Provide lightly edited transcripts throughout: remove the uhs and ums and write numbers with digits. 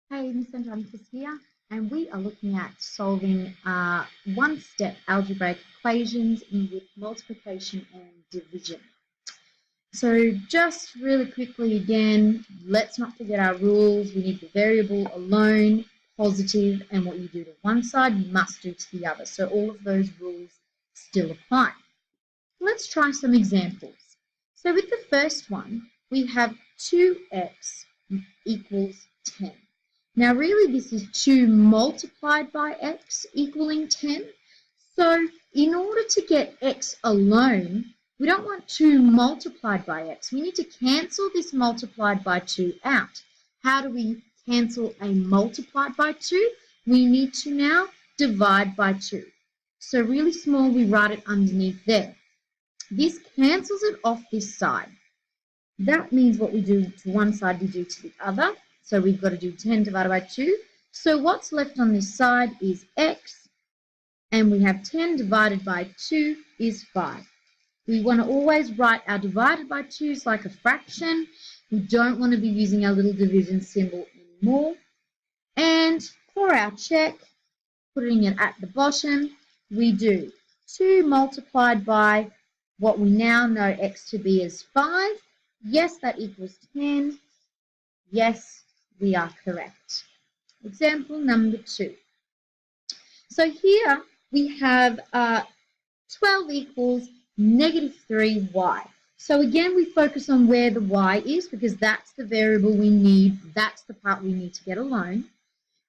Hey, Miss Andronicus here, and we are looking at solving one-step algebraic equations with multiplication and division. So just really quickly again, let's not forget our rules. We need the variable alone, positive, and what you do to one side, you must do to the other. So all of those rules still apply. Let's try some examples. So with the first one, we have 2x equals 10. Now really this is 2 multiplied by x equaling 10. So in order to get x alone, we don't want 2 multiplied by x. We need to cancel this multiplied by 2 out. How do we cancel a multiplied by 2? We need to now divide by 2. So really small, we write it underneath there. This cancels it off this side. That means what we do to one side, we do to the other. So we've got to do 10 divided by 2. So what's left on this side is x, and we have 10 divided by 2 is 5. We want to always write our divided by 2s like a fraction. We don't want to be using our little division symbol anymore. And for our check, putting it at the bottom, we do 2 multiplied by what we now know x to be as 5. Yes, that equals 10. Yes, we are correct. Example number 2. So here we have 12 equals negative 3y. So again, we focus on where the y is because that's the variable we need. That's the part we need to get alone.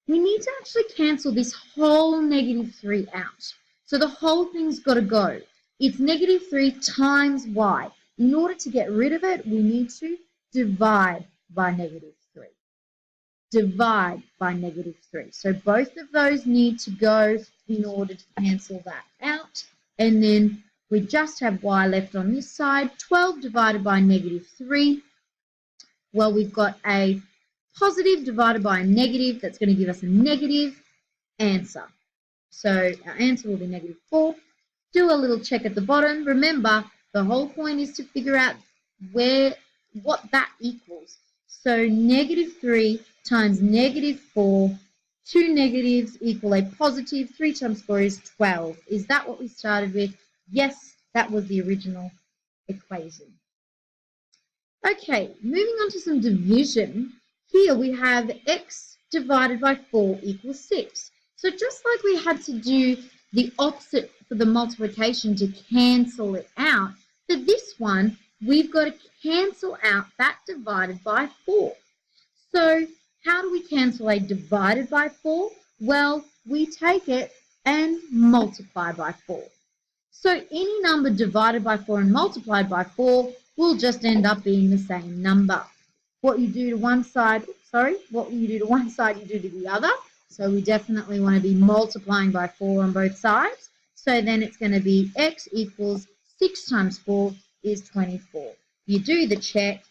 We need to actually cancel this whole negative 3 out. So the whole thing's got to go. It's negative 3 times y. In order to get rid of it, we need to divide by negative 3. Divide by negative 3. So both of those need to go in order to cancel that out. And then we just have y left on this side. 12 divided by negative 3. Well, we've got a positive divided by a negative. That's going to give us a negative answer. So our answer will be negative 4. Do a little check at the bottom. Remember, the whole point is to figure out what that equals. So negative 3 times negative 4, 2 negatives equal a positive. 3 times 4 is 12. Is that what we started with? Yes, that was the original equation. Okay, moving on to some division. Here we have x divided by 4 equals 6. So just like we had to do the opposite for the multiplication to cancel it out, for this one, we've got to cancel out that divided by 4. So how do we cancel a divided by 4? Well, we take it and multiply by 4. So any number divided by 4 and multiplied by 4 will just end up being the same number. What you do to one side, what you do to one side, you do to the other. So we definitely want to be multiplying by 4 on both sides. So then it's going to be x equals 6 times 4 is 24. You do the check.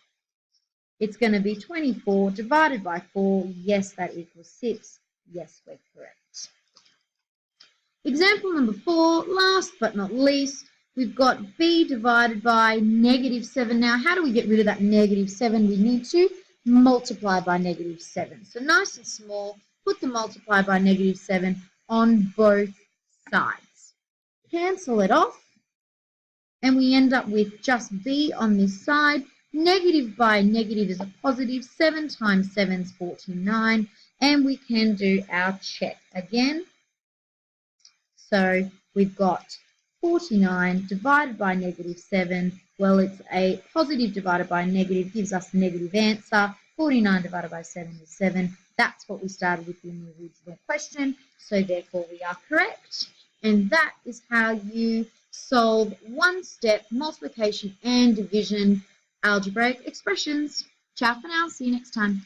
It's going to be 24 divided by 4. Yes, that equals 6. Yes, we're correct. Example number 4, last but not least, we've got b divided by negative 7. Now, how do we get rid of that negative 7? We need to multiply by negative 7. So nice and small, put the multiply by negative 7 on both sides. Cancel it off, and we end up with just b on this side. Negative by negative is a positive. 7 times 7 is 49. And we can do our check again. So we've got 49 divided by negative 7. Well, it's a positive divided by negative, gives us a negative answer. 49 divided by 7 is 7. That's what we started with in the original question. So therefore we are correct. And that is how you solve one-step multiplication and division algebraic expressions. Ciao for now. See you next time.